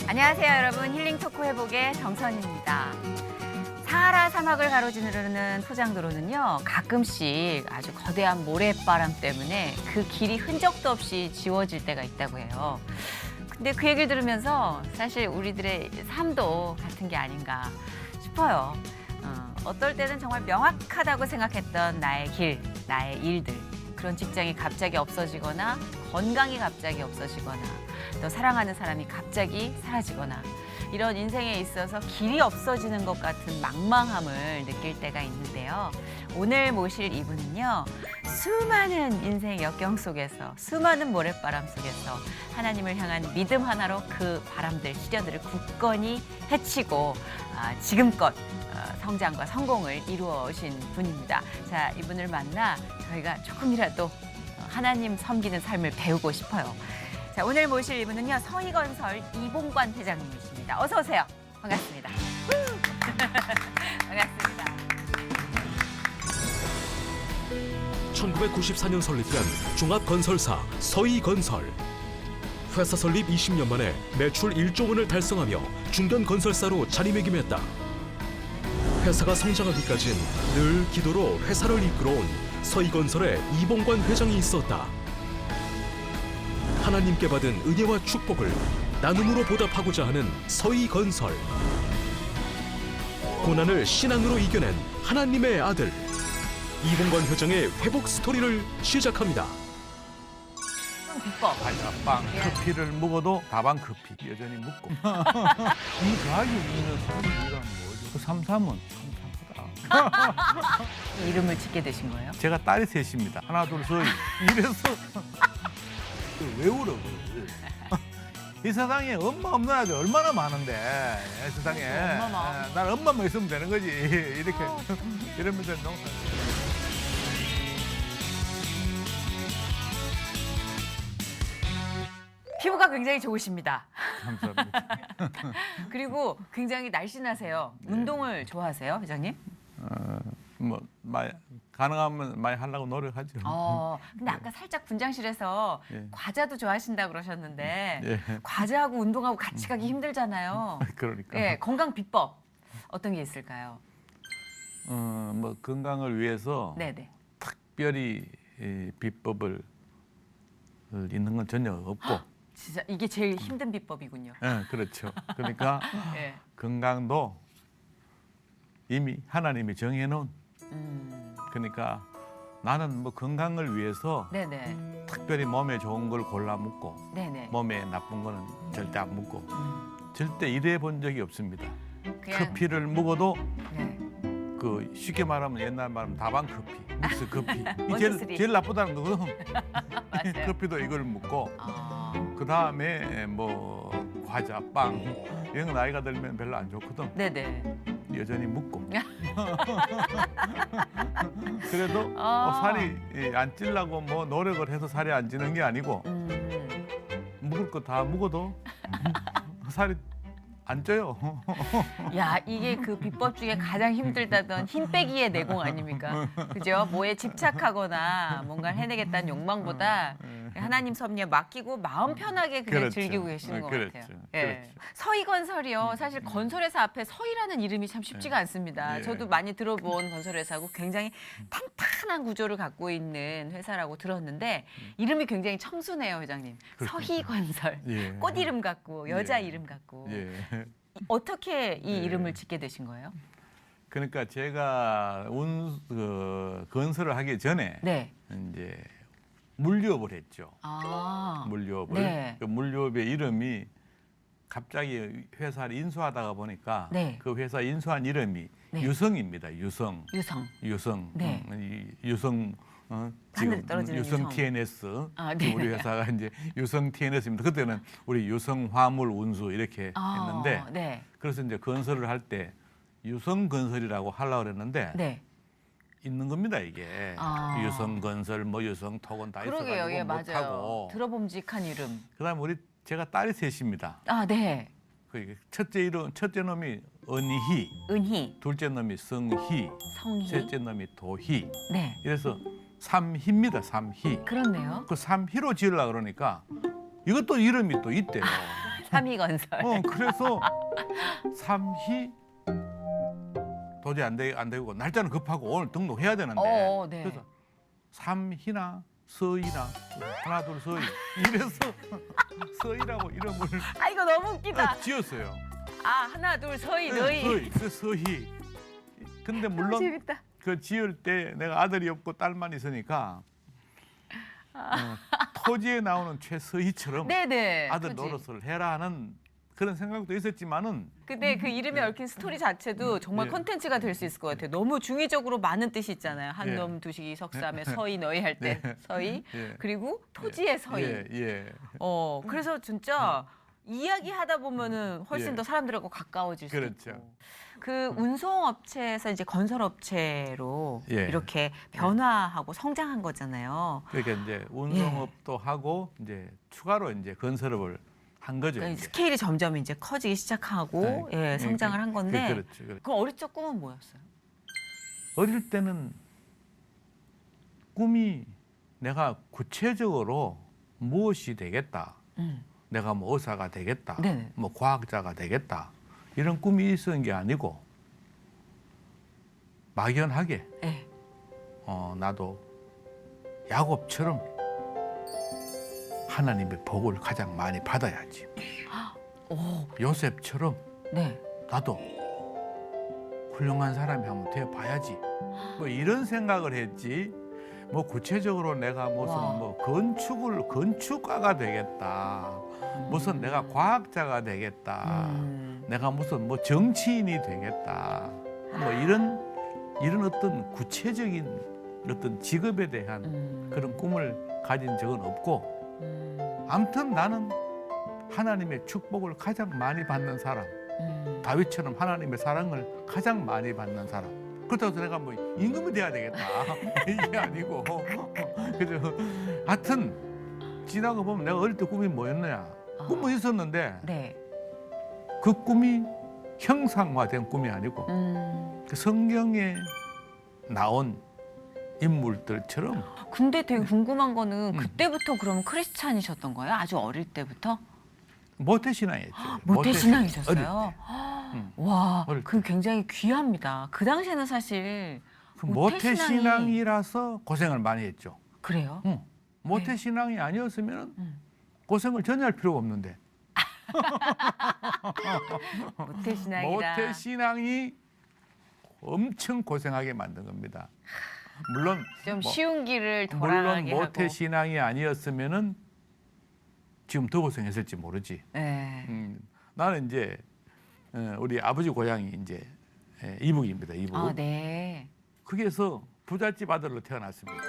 안녕하세요, 여러분. 힐링 토크 회복의 정선입니다. 사하라 사막을 가로지르는 포장도로는요, 가끔씩 아주 거대한 모래바람 때문에 그 길이 흔적도 없이 지워질 때가 있다고 해요. 근데 그 얘기를 들으면서 사실 우리들의 삶도 같은 게 아닌가 싶어요. 어떨 때는 정말 명확하다고 생각했던 나의 길, 나의 일들, 그런 직장이 갑자기 없어지거나 건강이 갑자기 없어지거나 또 사랑하는 사람이 갑자기 사라지거나 이런 인생에 있어서 길이 없어지는 것 같은 망망함을 느낄 때가 있는데요. 오늘 모실 이분은요. 수많은 인생 역경 속에서 수많은 모래바람 속에서 하나님을 향한 믿음 하나로 그 바람들, 시련들을 굳건히 헤치고 지금껏 성장과 성공을 이루어 오신 분입니다. 자, 이분을 만나 저희가 조금이라도 하나님 섬기는 삶을 배우고 싶어요. 자, 오늘 모실 이분은요. 서희건설 이봉관 회장님이십니다. 어서 오세요. 반갑습니다. 반갑습니다. 1994년 설립된 종합건설사 서희건설. 회사 설립 20년 만에 매출 1조 원을 달성하며 중견건설사로 자리매김했다. 회사가 성장하기까진 늘 기도로 회사를 이끌어온 서희건설의 이봉관 회장이 있었다. 하나님께 받은 은혜와 축복을 나눔으로 보답하고자 하는 서희건설. 고난을 신앙으로 이겨낸 하나님의 아들 이봉관 회장의 회복 스토리를 시작합니다. 비법. 달걀빵 커피를 먹어도 다방 커피 여전히 먹고 이 가격 있는 삼이란 뭐죠? 그 삼삼은 삼삼하다. 이름을 짓게 되신 거예요? 제가 딸이 셋입니다. 하나 둘 서희 이래서 왜 울어 그걸? 이 세상에 엄마 없는 아들 얼마나 많은데 이 세상에 엄마만. 난 엄마만 있으면 되는 거지 이렇게 이러면서 농사. 피부가 굉장히 좋으십니다. 감사합니다. 그리고 굉장히 날씬하세요. 운동을 좋아하세요, 회장님? 뭐 많이 가능하면 많이 하려고 노력하죠. 근데 아까 살짝 분장실에서 예. 과자도 좋아하신다 그러셨는데 예. 과자하고 운동하고 같이 가기 힘들잖아요. 그러니까. 예, 건강 비법 어떤 게 있을까요? 뭐 건강을 위해서 네네. 특별히 이 비법을 있는 건 전혀 없고. 진짜 이게 제일 힘든 비법이군요. 예, 그렇죠. 그러니까 예. 건강도 이미 하나님이 정해놓은. 음, 그러니까 나는 뭐 건강을 위해서 네네. 특별히 몸에 좋은 걸 골라 먹고 네네. 몸에 나쁜 거는 절대 안 먹고 음, 절대 일해 본 적이 없습니다. 그냥 커피를 먹어도 네. 그 쉽게 말하면 옛날 말하면 다방 커피, 믹스 커피. 이 원투쓰리. 제일 나쁘다는 거거든. 맞아요. 커피도 이걸 먹고 아, 그 다음에 뭐 과자, 빵 이런 거 나이가 들면 별로 안 좋거든. 네네. 여전히 먹고. 그래도 아. 살이 안 찌려고 뭐 노력을 해서 살이 안 찌는 게 아니고 먹을 거 다 먹어도 살이 안 쪄요. 야, 이게 그 비법 중에 가장 힘들다던 힘 빼기의 내공 아닙니까? 그죠? 뭐에 집착하거나 뭔가를 해내겠다는 욕망보다 하나님 섭리에 맡기고 마음 편하게 그냥 그렇죠. 즐기고 계시는 것 그렇죠. 같아요. 그렇죠. 서희건설이요. 사실 건설회사 앞에 서희라는 이름이 참 쉽지가 않습니다. 예. 저도 많이 들어본 건설회사고 굉장히 탄탄한 구조를 갖고 있는 회사라고 들었는데 이름이 굉장히 청순해요, 회장님. 그렇군요. 서희건설. 예. 꽃 이름 같고 여자 예. 이름 같고. 예. 어떻게 이 예. 이름을 짓게 되신 거예요? 그러니까 제가 건설을 하기 전에 네. 이제 물류업을 했죠. 아. 물류업을. 네. 그 물류업의 이름이 갑자기 회사를 인수하다가 보니까 네. 그 회사 인수한 이름이 네. 유성입니다. 유성. 유성. 네. 이 유성 하늘에 지금 떨어지는 유성 유성. TNS. 아, 네. 우리 회사가 이제 유성 TNS입니다. 그때는 우리 유성 화물 운수 이렇게 했는데 네. 그래서 이제 건설을 할 때 유성 건설이라고 하려고 그랬는데 네. 있는 겁니다 이게. 아. 유성 건설 뭐 유성 토건 다 그러게요. 있어가지고 예, 맞아요. 못하고. 들어봄직한 이름. 그다음 제가 딸이 셋입니다. 아, 네. 그 첫째 놈이 은희, 은희, 둘째 놈이 성희, 성희. 셋째 놈이 도희. 네. 이래서 삼희입니다. 삼희. 그렇네요. 그 삼희로 지으려고 그러니까 이것도 이름이 또 있대요. 삼희건설. 그래서 삼희 도저히 안 되고 날짜는 급하고 오늘 등록해야 되는데 네. 그래서 삼희나 서희나 하나 둘 서희 이래서 서희라고 이름을 아 이거 너무 웃기다. 지었어요. 아 하나 둘 서희 네, 너희. 서희 그 서희. 근데 너무 물론 재밌다. 그 지을 때 내가 아들이 없고 딸만 있으니까 토지에 나오는 최서희처럼 네네. 아들 그치. 노릇을 해라 하는 그런 생각도 있었지만은 근데 그 이름에 얽힌 스토리 자체도 정말 예. 콘텐츠가 될 수 있을 것 같아요. 너무 중의적으로 많은 뜻이 있잖아요. 예. 한놈 두식이 석삼에 서희 너희 할 때 예. 서희 예. 그리고 토지의 서희. 예. 그래서 진짜 이야기하다 보면은 훨씬 예. 더 사람들하고 가까워질 수 그렇죠. 있고. 그 운송업체에서 이제 건설업체로 예. 이렇게 변화하고 성장한 거잖아요. 그러니까 이제 운송업도 하고 이제 추가로 이제 건설업을 한 거죠. 그러니까 이제. 스케일이 점점 이제 커지기 시작하고 네. 예, 성장을 한 건데 그렇죠. 그 어릴 적 꿈은 뭐였어요? 어릴 때는 꿈이 내가 구체적으로 무엇이 되겠다. 내가 뭐 의사가 되겠다. 네네. 뭐 과학자가 되겠다. 이런 꿈이 있었던 게 아니고 막연하게 네. 나도 야곱처럼 하나님의 복을 가장 많이 받아야지. 오, 요셉처럼 네. 나도 훌륭한 사람이 한번 되어 봐야지. 뭐 이런 생각을 했지. 뭐 구체적으로 내가 무슨 와. 뭐 건축가가 되겠다. 무슨 내가 과학자가 되겠다. 내가 무슨 뭐 정치인이 되겠다. 뭐 이런 어떤 구체적인 어떤 직업에 대한 그런 꿈을 가진 적은 없고 아무튼 나는 하나님의 축복을 가장 많이 받는 사람, 다윗처럼 하나님의 사랑을 가장 많이 받는 사람. 그렇다고 해서 내가 뭐 임금이 돼야 되겠다 이게 아니고 그죠. 하여튼 지나가 보면 내가 어릴 때 꿈이 뭐였느냐. 꿈은 있었는데 네. 그 꿈이 형상화된 꿈이 아니고 그 성경에 나온 인물들처럼. 근데 되게 궁금한 거는 그때부터 그러면 크리스찬이셨던 거예요? 아주 어릴 때부터? 모태신앙이었죠. 모태신앙이셨어요? 응. 와, 어릴 그 굉장히 귀합니다. 그 당시에는 사실 그 모태신앙이라서 고생을 많이 했죠. 그래요? 응. 모태신앙이 아니었으면 고생을 전혀 할 필요가 없는데. 모태신앙이라. 모태신앙이 엄청 고생하게 만든 겁니다. 물론 좀 뭐, 쉬운 길을 물론 돌아가게 하고. 모태신앙이 아니었으면은 지금 더 고생했을지 모르지. 네. 나는 이제 우리 아버지 고향이 이제 이북입니다. 이북. 아, 네. 거기에서 부잣집 아들로 태어났습니다.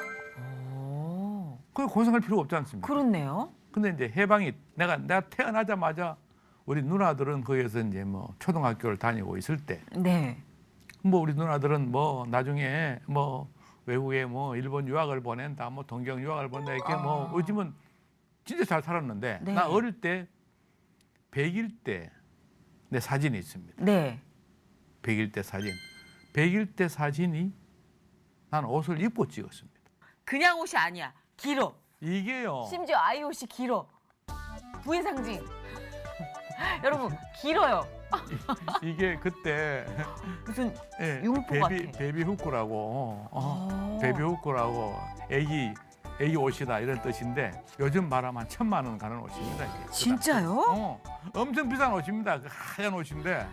오, 그 고생할 필요가 없지 않습니까? 그렇네요. 근데 이제 해방이 내가 태어나자마자 우리 누나들은 거기에서 이제 뭐 초등학교를 다니고 있을 때 네. 뭐 우리 누나들은 뭐 나중에 뭐 외국에 뭐 일본 유학을 보낸다, 뭐 동경 유학을 보낸다 이렇게 뭐 요즘은 진짜 잘 살았는데 네. 나 어릴 때 100일 때 내 사진이 있습니다. 네. 100일 때 사진. 100일 때 사진이 나는 옷을 입고 찍었습니다. 그냥 옷이 아니야. 길어. 이게요. 심지어 아이 옷이 길어. 부의 상징. 여러분, 길어요. 이게 그때 무슨 예, 율법 같아. 베비 후크라고 베비 후크라고 애기 옷이다 이런 뜻인데 요즘 말하면 1,000만 원 가는 옷입니다. 이게. 진짜요? 엄청 비싼 옷입니다. 그 하얀 옷인데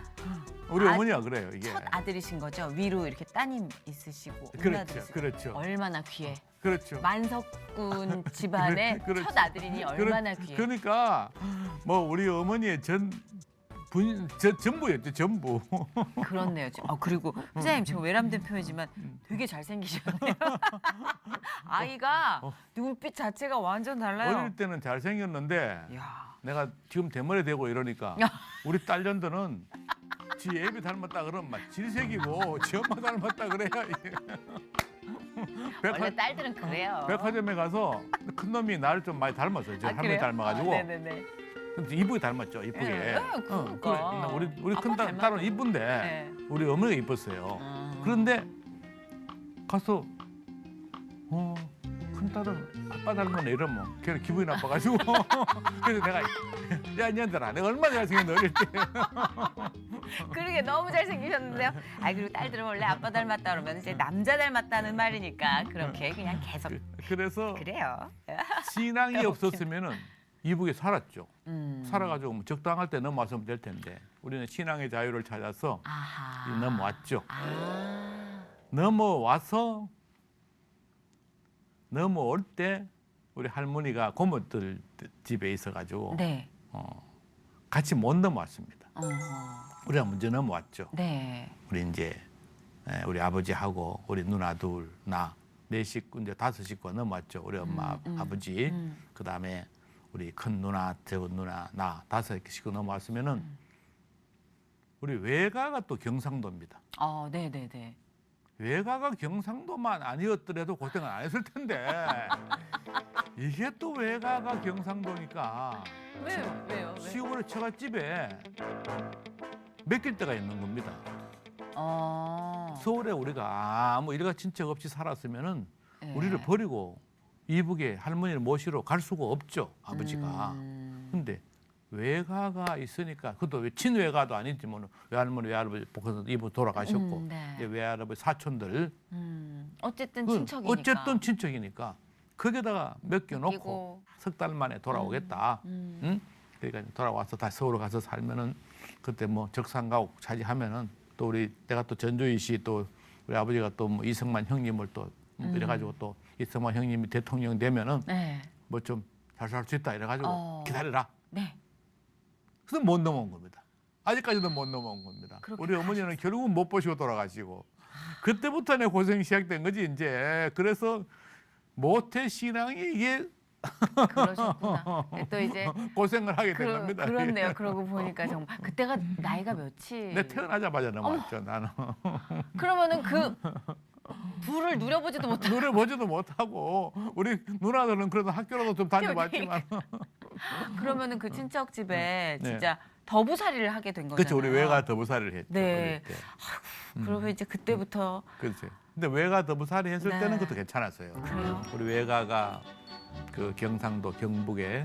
우리 어머니가 그래요. 이게. 첫 아들이신 거죠? 위로 이렇게 따님 있으시고 그렇죠, 누나들 있으시고. 그렇죠. 얼마나 귀해. 그렇죠. 만석군 집안의 그렇죠. 첫 아들이니 얼마나 귀해. 그러니까 뭐 우리 어머니의 전부였죠. 전부. 그렇네요. 그리고 선생님 제가 외람된 표현이지만 되게 잘생기셨네요. 아이가 눈빛 자체가 완전 달라요. 어릴 때는 잘생겼는데 이야. 내가 지금 대머리 되고 이러니까 우리 딸년들은 지 애비 닮았다 그러면 막 질색이고 지 엄마 닮았다 그래야 이게. 원래 딸들은 그래요. 백화점에 가서 큰 놈이 나를 좀 많이 닮았어요. 제 할머니 그래요? 닮아가지고. 네네네. 근데 이쁘게 닮았죠. 이쁘게. 네, 그러니까. 그래. 우리 큰 아빠 딸은 이쁜데 네. 우리 어머니가 이뻤어요. 그런데 가서 큰딸은 아빠 닮았네 이러면 걔는 기분이 나빠가지고 그래서 내가 야 니한테라 내가 얼마나 잘생겼는데 어릴 때 그러게 너무 잘생기셨는데요. 아 그리고 딸들은 원래 아빠 닮았다 그러면 이제 남자 닮았다는 말이니까 그렇게 그냥 계속 그래서 그래요. 신앙이 없었으면은 이북에 살았죠. 음. 살아가지고 뭐 적당할 때 넘어왔으면 될 텐데 우리는 신앙의 자유를 찾아서 아하. 넘어왔죠. 아. 넘어올 때 우리 할머니가 고모들 집에 있어가지고 네. 같이 못 넘어왔습니다. 어허. 우리가 먼저 넘어왔죠. 네. 우리 이제 우리 아버지하고 우리 누나 둘, 나, 네 식구 이제 5식구가 넘어왔죠. 우리 엄마, 아버지, 그다음에 우리 큰 누나, 작은 누나, 나 5식구 넘어왔으면은 우리 외가가 또 경상도입니다. 네네네. 외가가 경상도만 아니었더라도 고생을 안 했을 텐데 이게 또 외가가 경상도니까 왜요? 왜요? 시골에 처갓집에 맡길 때가 있는 겁니다. 서울에 우리가 아무 일가 친척 없이 살았으면은 네. 우리를 버리고 이북에 할머니를 모시러 갈 수가 없죠, 아버지가. 근데 외가가 있으니까 그것도 친외가도 아니지 뭐 외할머니 외할아버지 이북 돌아가셨고 네. 이제 외할아버지 사촌들 어쨌든 그 친척이니까. 어쨌든 친척이니까 거기다가 맡겨놓고 맡기고. 석 달 만에 돌아오겠다. 응? 그러니까 돌아와서 다시 서울 가서 살면은 그때 뭐 적산가옥 차지하면은 또 내가 또 전주희 씨 또 우리 아버지가 또 뭐 이승만 형님을 또 이래가지고 또 이승만 형님이 대통령 되면은 네. 뭐 좀 잘 살 수 있다 이래가지고 기다려라. 네. 그래서 못 넘어온 겁니다. 아직까지도 못 넘어온 겁니다. 그렇게 우리 어머니는 결국은 못 보시고 돌아가시고 그때부터 내 고생이 시작된 거지 이제. 그래서 모태 신앙이 이게 그러셨구나. 또 이제 고생을 하게 된 겁니다. 그렇네요. 그러고 보니까 정말 그때가 나이가 몇이? 내 태어나자마자 넘어왔죠 나는. 그러면은 그 불을 누려보지도 못하고. 노래 보지도 못하고 우리 누나들은 그래도 학교라도 좀 다녀봤지만 그러면은 그 친척 집에 네. 진짜 더부살이를 하게 된 거잖아요. 그렇죠. 우리 외가 더부살이를 했죠. 네. 어릴 때. 그러면 이제 그때부터 그렇죠. 근데 외가 더부살이 했을 네. 때는 그것도 괜찮았어요. 그래요. 우리 외가가 그 경상도 경북의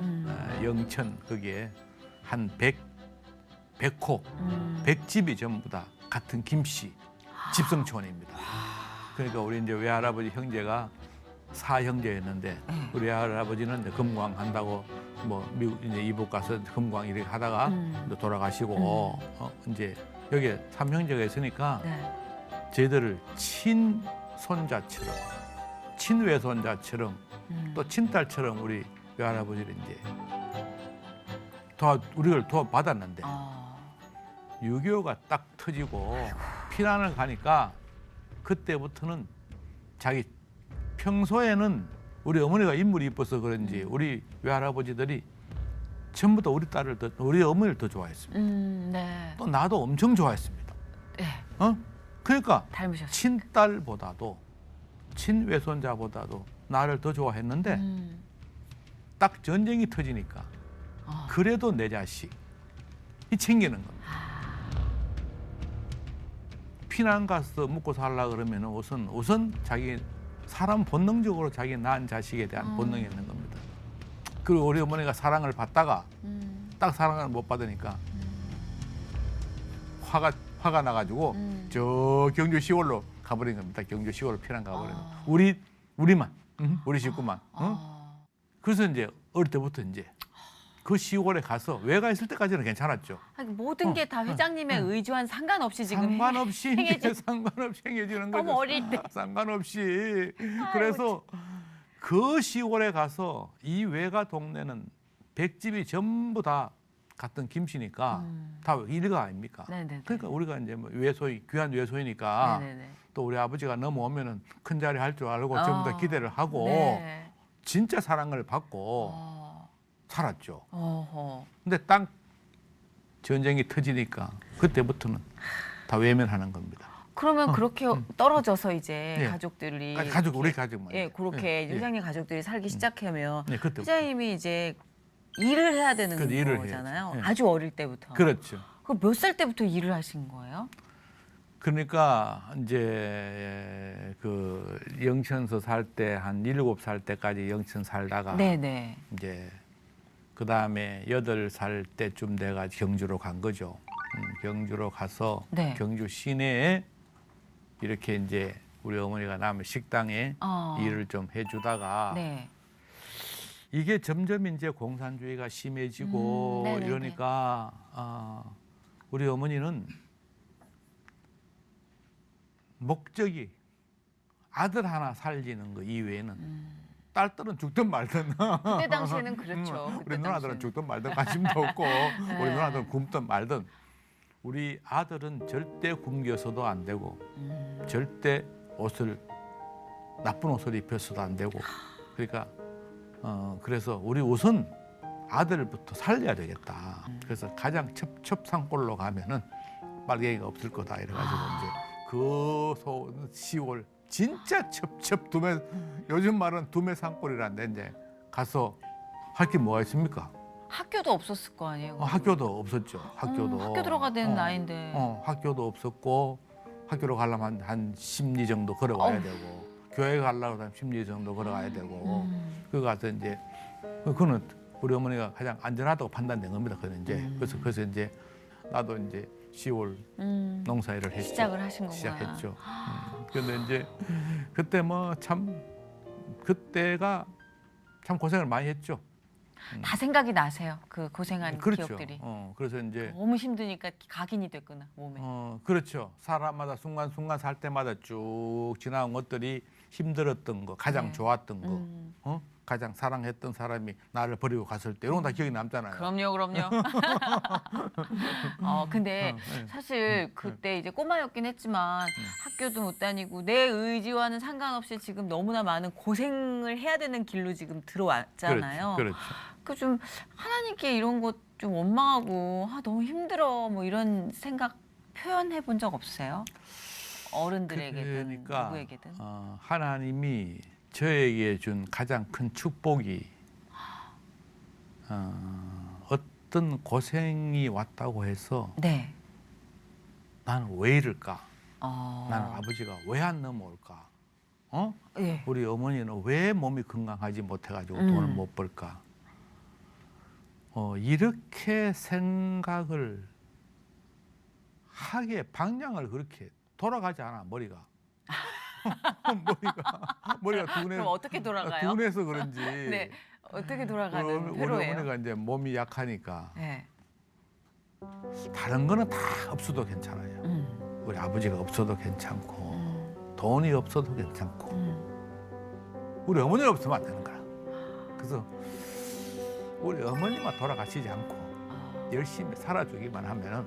영천 거기에 한 100호 100집이 전부 다 같은 김씨 집성촌입니다. 그러니까 우리 이제 외할아버지 형제가 4형제였는데 우리 외할아버지는 이제 금광 한다고 뭐 미국 이제 이북 가서 금광 이렇게 하다가 이제 돌아가시고 이제 여기에 3형제가 있으니까 네. 저희들을 친손자처럼 친외손자처럼 또 친딸처럼 우리 외할아버지를 이제 우리를 도와받았는데 6.25가 딱 터지고 피난을 가니까 그때부터는 자기 평소에는 우리 어머니가 인물이 이뻐서 그런지 우리 외할아버지들이 전부 다 우리 어머니를 더 좋아했습니다. 네. 또 나도 엄청 좋아했습니다. 네. 그러니까 닮으셨어요. 친딸보다도 친외손자보다도 나를 더 좋아했는데 딱 전쟁이 터지니까 그래도 내 자식이 챙기는 겁니다. 피난 가서 먹고 살라 그러면 우선 자기 사람 본능적으로 자기 낳은 자식에 대한 본능이 있는 겁니다. 그리고 우리 어머니가 사랑을 받다가 딱 사랑을 못 받으니까 화가 나가지고 저 경주 시골로 가버린 겁니다. 경주 시골로 피난 가버린 거. 우리만 우리 식구만. 그래서 이제 어릴 때부터 이제 그 시골에 가서 외가 있을 때까지는 괜찮았죠. 아니, 모든 게 다 회장님의 의지와는 상관없이 지금 상관없이 행해진- 상관없이 행해지는 거죠. 너무 어릴 때. 상관없이. 그래서 그 시골에 가서 이 외가 동네는 100집이 전부 다 같은 김씨니까 다 일가 아닙니까? 네네네. 그러니까 우리가 이제 뭐 귀한 외소이니까 네네네. 또 우리 아버지가 넘어오면은 큰 자리 할 줄 알고 전부 다 기대를 하고 네. 진짜 사랑을 받고 살았죠. 어허. 근데 딱 전쟁이 터지니까 그때부터는 다 외면하는 겁니다. 그러면 그렇게 떨어져서 이제 예. 가족들이 우리 가족만. 예, 그렇게 회장님 가족들이 살기 시작하면 네, 그때부터. 회장님이 이제 일을 해야 되는 그래도 일을 거잖아요. 해야죠. 예. 아주 어릴 때부터. 그렇죠. 그럼 몇 살 때부터 일을 하신 거예요? 그러니까 이제 그 영천서 살 때 한 7살 때까지 영천 살다가 네네. 이제 그 다음에 8살 때쯤 내가 경주로 간 거죠. 경주로 가서 네. 경주 시내에 이렇게 이제 우리 어머니가 남의 식당에 일을 좀 해주다가 네. 이게 점점 이제 공산주의가 심해지고 네네네. 이러니까 우리 어머니는 목적이 아들 하나 살리는 거 이외에는 딸들은 죽든 말든 그때 당시에는 그렇죠. 우리 그때 누나들은 당시에는. 죽든 말든 관심도 없고 우리 누나들은 굶든 말든 우리 아들은 절대 굶겨서도 안 되고 절대 옷을 나쁜 옷을 입혀서도 안 되고 그러니까 그래서 우리 우선 아들부터 살려야 되겠다. 그래서 가장 첩첩산골로 가면은 빨갱이가 없을 거다 이래가지고 이제 그 10월 진짜 첩첩 두매 요즘 말은 두매산골이란데 이제 가서 할 게 뭐가 있습니까? 학교도 없었을 거 아니에요. 학교도 없었죠. 학교도 학교 들어가야 되는 나이인데. 학교도 없었고 학교로 가려면 한 10리 정도 걸어가야 되고 교회 가려고 하면 10리 정도 걸어가야 되고 그 가서 이제 그거는 우리 어머니가 가장 안전하다고 판단된 겁니다. 그는 이제 그래서 이제 나도 이제 10월 농사일을 했죠. 시작을 하신 거구나. 시작했죠. 그런데 이제 그때 뭐 참 그때가 참 고생을 많이 했죠. 다 생각이 나세요. 그 고생한 그렇죠. 기억들이. 그래서 이제 너무 힘드니까 각인이 됐구나 몸에. 그렇죠. 사람마다 순간순간 살 때마다 쭉 지나온 것들이 힘들었던 거, 가장 네. 좋았던 거, 가장 사랑했던 사람이 나를 버리고 갔을 때 이런 거 다 기억이 남잖아요. 그럼요. 근데 네. 사실 그때 이제 꼬마였긴 했지만 학교도 못 다니고 내 의지와는 상관없이 지금 너무나 많은 고생을 해야 되는 길로 지금 들어왔잖아요. 그렇죠. 그 좀 하나님께 이런 것 좀 원망하고 너무 힘들어 뭐 이런 생각 표현해 본 적 없으세요? 어른들에게든 그러니까 누구에게든. 하나님이 저에게 준 가장 큰 축복이 어떤 고생이 왔다고 해서 네. 나는 왜 이럴까? 어. 나는 아버지가 왜 안 넘어올까? 예. 우리 어머니는 왜 몸이 건강하지 못해가지고 돈을 못 벌까? 이렇게 생각을 하게 방향을 그렇게 돌아가지 않아 머리가. 머리가 둔해. 그럼 어떻게 돌아가요? 둔해서 그런지. 네. 어떻게 돌아가는 우리 회로예요? 어머니가 이제 몸이 약하니까 네. 다른 거는 다 없어도 괜찮아요. 우리 아버지가 없어도 괜찮고 돈이 없어도 괜찮고 우리 어머니가 없으면 안 되는 거야. 그래서 우리 어머니만 돌아가시지 않고 열심히 살아주기만 하면은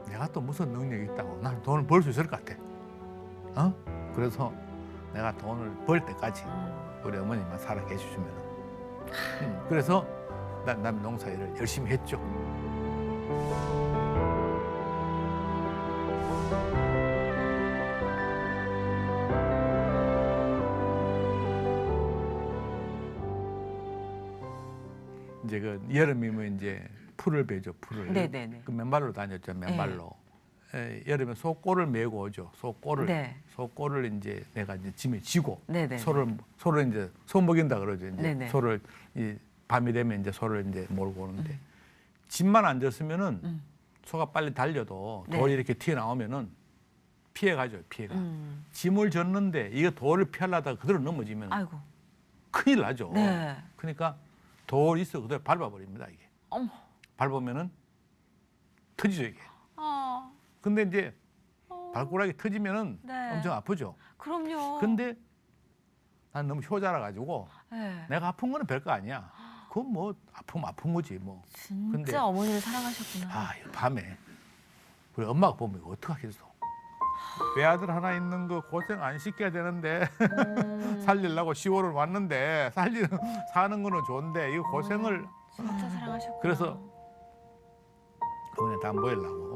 내가 또 무슨 능력이 있다고 나는 돈을 벌 수 있을 것 같아. 그래서 내가 돈을 벌 때까지 우리 어머니만 살아계 주시면은 그래서 난 농사일을 열심히 했죠. 이제 그 여름이면 이제 풀을 베죠, 풀을. 네네네. 그 맨발로 다녔죠, 맨발로. 여름에 소꼬를 메고 오죠, 소꼬를. 네. 소꼬를 이제 내가 이제 짐에 지고 네네. 소를 이제 소 먹인다 그러죠. 이제 네네. 소를 밤이 되면 이제 소를 이제 몰고 오는데 짐만 안 졌으면은 소가 빨리 달려도 네. 돌이 이렇게 튀어나오면은 피해가죠, 피해가. 짐을 졌는데 이거 돌을 피하려다가 그대로 넘어지면 아이고. 큰일 나죠. 네. 그러니까 돌 있어 그대로 밟아버립니다 이게. 어머. 밟으면은 터지죠 이게. 근데 이제 발가락이 터지면은 네. 엄청 아프죠. 그럼요. 근데 난 너무 효자라 가지고 네. 내가 아픈 거는 별거 아니야. 그건 뭐 아프면 아픈 거지 뭐. 진짜 근데 어머니를 사랑하셨구나. 이 밤에 우리 엄마가 보면 이거 어떡하겠어. 외아들 하나 있는 거 고생 안 시켜야 되는데 살리려고 10월을 왔는데 사는 거는 좋은데 이거 고생을 진짜 사랑하셨구나. 그래서 어머니한테 안 보이려고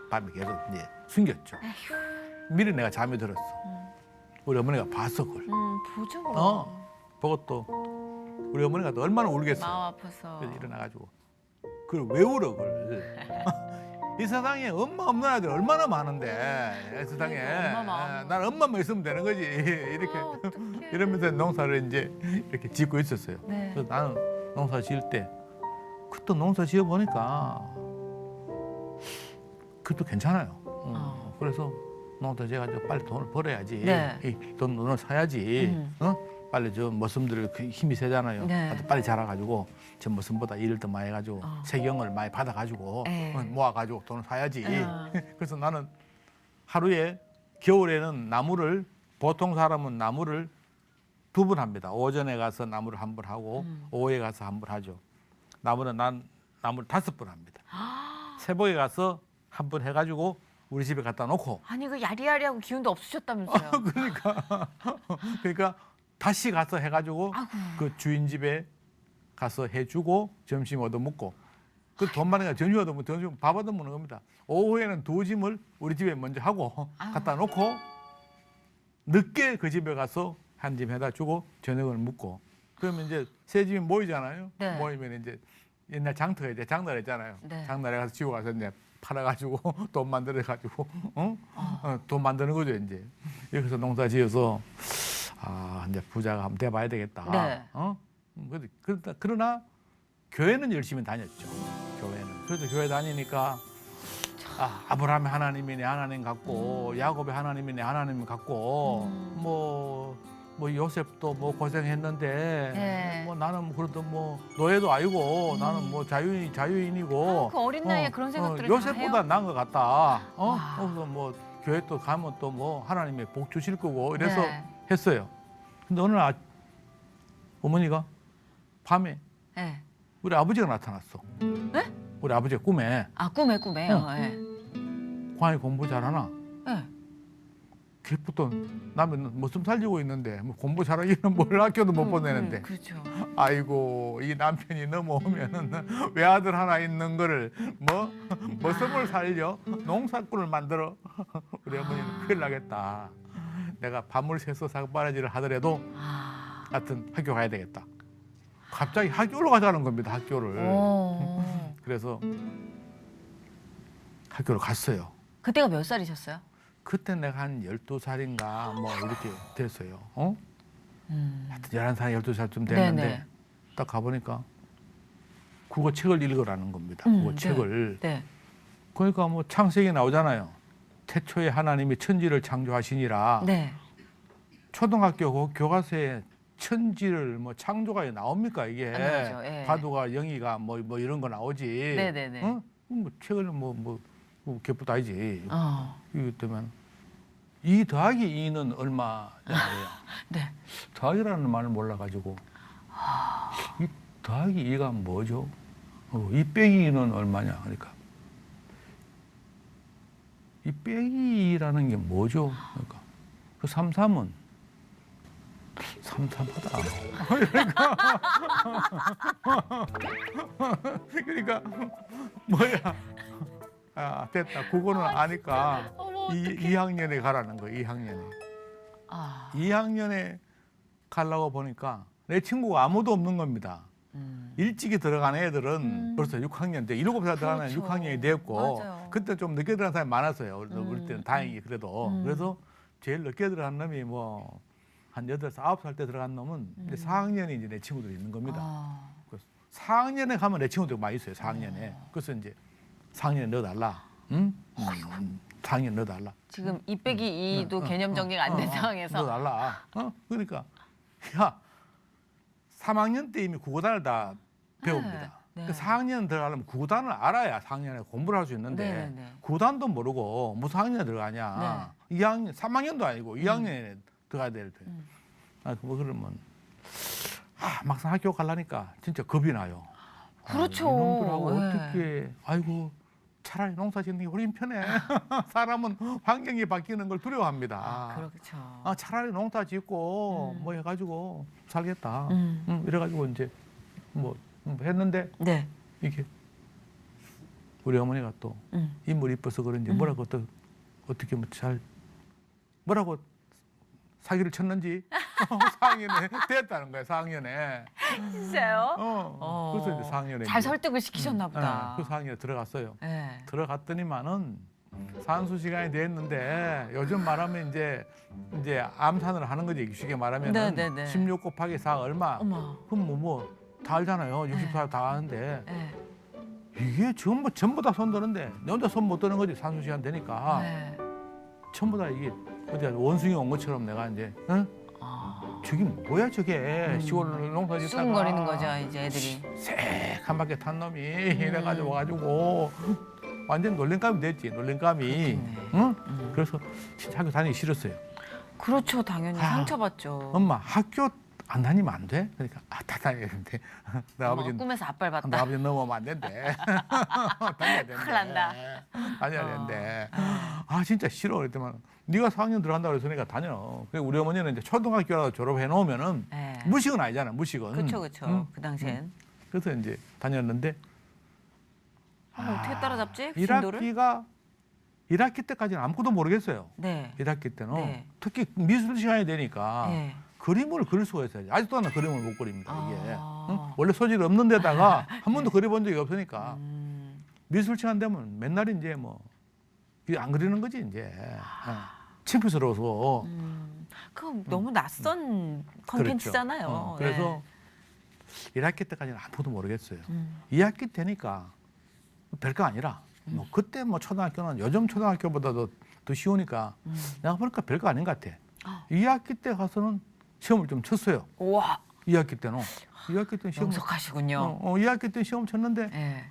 밤에 계속 이제 숨겼죠. 미리 내가 잠이 들었어. 우리 어머니가 봤어 그걸. 보죠. 뭐. 보고 또 우리 어머니가 또 얼마나 울겠어. 마음 아파서. 그래서 일어나가지고 그걸 왜 울어 그걸. 이 세상에 엄마 없는 아이들 얼마나 많은데 이 세상에 그러니까, 엄마 마음. 난 엄마만 있으면 되는 거지 이렇게 어떡해. 이러면서 농사를 이제 이렇게 짓고 있었어요. 네. 그래서 나는 농사 지을 때 그때 농사 지어 보니까 그것도 괜찮아요. 그래서 농사 지어가지고 빨리 돈을 벌어야지. 네. 이 돈을 사야지. 빨리 저 머슴들 그 힘이 세잖아요. 네. 빨리 자라가지고 저 머슴보다 일을 더 많이 해가지고 세경을 많이 받아가지고 네. 모아가지고 돈을 사야지. 어. 그래서 나는 하루에 겨울에는 나무를 보통 사람은 나무를 2번 합니다. 오전에 가서 나무를 1번 하고 오후에 가서 1번 하죠. 나무는 난 나무를 5번 합니다. 새벽에 가서 1번 해가지고 우리 집에 갖다 놓고 아니 그 야리야리하고 기운도 없으셨다면서요. 그러니까 다시 가서 해가지고 아이고. 그 주인 집에 가서 해주고 점심 얻어먹고 그 돈 많으니까 저녁 얻어먹고 점심 밥 얻어먹는 겁니다. 오후에는 2짐을 우리 집에 먼저 하고 갖다 놓고 늦게 그 집에 가서 한 짐 해다 주고 저녁을 먹고 그러면 이제 세 집이 모이잖아요. 네. 모이면 이제 옛날 장터에 이제 장날 했잖아요. 네. 장날에 가서 지고 가서 이제 팔아가지고 돈 만들어가지고 돈 만드는 거죠 이제. 여기서 농사 지어서 아 이제 부자가 한번 돼봐야 되겠다. 네. 그러나 교회는 열심히 다녔죠. 교회는. 그래서 교회 다니니까 아브라함의 하나님이네 하나님 같고 야곱의 하나님이네 하나님 같고 뭐 요셉도 뭐 고생했는데 네. 뭐 나는 그래도 뭐 노예도 아니고 나는 뭐 자유인이고 그 어린 나이에 그런 생각들을 다 요셉보다 해요? 나은 것 같다. 와. 그래서 뭐 교회 또 가면 또 뭐 하나님의 복 주실 거고 이래서 네. 했어요. 근데 어느 날 어머니가 밤에 네. 우리 아버지가 나타났어. 네? 우리 아버지가 꿈에 아 꿈에요. 네. 광희 공부 잘하나? 네. 그것도 나는 무슨 살리고 있는데 뭐 공부 잘하기는 뭘 학교도 못 보내는데 그렇죠. 아이고 이 남편이 넘어오면은 외아들 하나 있는 거를 뭐 섬을 살려 농사꾼을 만들어 우리 어머니는 큰일 나겠다. 내가 밤을 새서 삭바라지를 하더라도 하여튼 학교 가야 되겠다. 갑자기 학교로 가자는 겁니다. 학교를. 그래서 학교를 갔어요. 그때가 몇 살이셨어요? 그때 내가 한 12살인가 뭐 이렇게 됐어요. 하여튼 11살, 12살쯤 됐는데 네네. 딱 가보니까 국어 책을 읽으라는 겁니다. 국어 네. 책을. 네. 그러니까 뭐 창세기 나오잖아요. 태초에 하나님이 천지를 창조하시니라. 네. 초등학교 교과서에 천지를 뭐 창조가 나옵니까 이게? 나오죠. 예. 바두가 영이가 뭐 이런 거 나오지. 네네네. 뭐 책을 뭐 개뿔도 아니지. 이거 때문에 2 더하기 2는 얼마냐고요. 네. 더하기라는 말을 몰라가지고 이 더하기 2가 뭐죠? 2 빼기 2는 얼마냐? 그러니까 이 빼기 2라는 게 뭐죠? 그러니까 그 33은 삼삼하다. 그러니까 뭐야? 아 됐다. 그거는 아니까 어머, 2학년에 가라는 거야. 2학년에. 2학년에 가려고 보니까 내 친구가 아무도 없는 겁니다. 일찍이 들어간 애들은 벌써 6학년 때 7살 들어가는 그렇죠. 6학년이 됐고 맞아요. 그때 좀 늦게 들어간 사람이 많았어요. 우리 때는 다행히 그래도. 그래서 제일 늦게 들어간 놈이 뭐 한 8살, 9살 때 들어간 놈은 이제 4학년이 이제 내 친구들이 있는 겁니다. 그래서 4학년에 가면 내 친구들이 많이 있어요. 4학년에. 그래서 이제 4학년에 넣어달라. 응? 4학년 넣어달라. 지금 2 빼기 2도 개념 정리가 안 된 상황에서 넣어달라. 그러니까 야 3학년 때 이미 국어단을 다 배웁니다. 네. 그 4학년 들어가려면 국어단을 알아야 4학년에 공부를 할 수 있는데 네. 국어단도 모르고 무슨 학년에 들어가냐. 2학년, 3학년도 아니고 2학년에 들어가야 될 때. 뭐 그러면 막상 학교 가려니까 진짜 겁이 나요. 그렇죠. 이놈들하고 네. 어떻게 아이고 차라리 농사 짓는 게 훨씬 편해. 사람은 환경이 바뀌는 걸 두려워합니다. 그렇죠. 차라리 농사 짓고 뭐 해가지고 살겠다. 이래가지고 이제 뭐 했는데 네. 이게 우리 어머니가 또 인물 이뻐서 그런지 뭐라고 어떻게 뭐 잘 뭐라고 사기를 쳤는지 4학년에 됐다는 거야. 4학년에. 진짜요? 그래서 이제 4학년에 잘 설득을 시키셨나 보다. 그 4학년에 들어갔어요. 네. 들어갔더니만은 산수 시간이 됐는데 요즘 말하면 이제 암산을 하는 거지. 쉽게 말하면 네네네. 16 곱하기 4 얼마? 어머. 그럼 다 알잖아요. 64 다 아는데 네. 이게 전부 다 손 드는데 내 혼자 손 못 드는 거지. 산수 시간 되니까 네. 전부 다 이게 어디 원숭이 온 것처럼 내가 이제 응? 저게 뭐야 저게 시골 농사 짓다가 쑥거리는 거죠, 이제 애들이. 한 바퀴 탄 놈이 이래가지고 와가지고 완전 놀림감이 됐지. 놀림감이. 응? 그래서 진짜 학교 다니기 싫었어요. 그렇죠, 당연히 상처받죠. 엄마 학교 안 다니면 안 돼? 그러니까 다 다녀야 되는데 내 어머, 아버지 꿈에서 앞발 내 봤다. 아버지 넘어오면 안 된대. 다녀야 된대. 큰일 난다. 다녀야 된대. 아 진짜 싫어. 그랬더만 네가 4학년 들어간다 그랬으니까 다녀. 그리고 우리 어머니는 이제 초등학교라도 졸업해 놓으면은 네. 무식은 아니잖아. 무식은. 그렇죠. 응? 그 당시엔. 그래서 이제 다녔는데 어떻게 따라잡지? 진도를? 1학기 때까지는 아무것도 모르겠어요. 네. 1학기 때는 네. 특히 미술 시간이 되니까 네. 그림을 그릴 수가 있어요. 아직도 나는 그림을 못 그립니다. 이게 아. 응? 원래 소질이 없는 데다가 한 번도 그려본 적이 없으니까 음. 미술 시간 되면 맨날 이제 뭐 안 그리는 거지 이제 창피스러워서 그럼 너무 낯선 컨텐츠잖아요. 그렇죠. 그래서 1학기 때까지는 아무것도 모르겠어요. 네. 2학기 되니까 별거 아니라 뭐 그때 뭐 초등학교는 요즘 초등학교보다도 더 쉬우니까 내가 보니까 별거 아닌 것 같아. 2학기 때 가서는 시험을 좀 쳤어요. 우와, 2학기 때는. 2학기 때는 시험. 명석하시군요. 2학기 때 시험 쳤는데 네.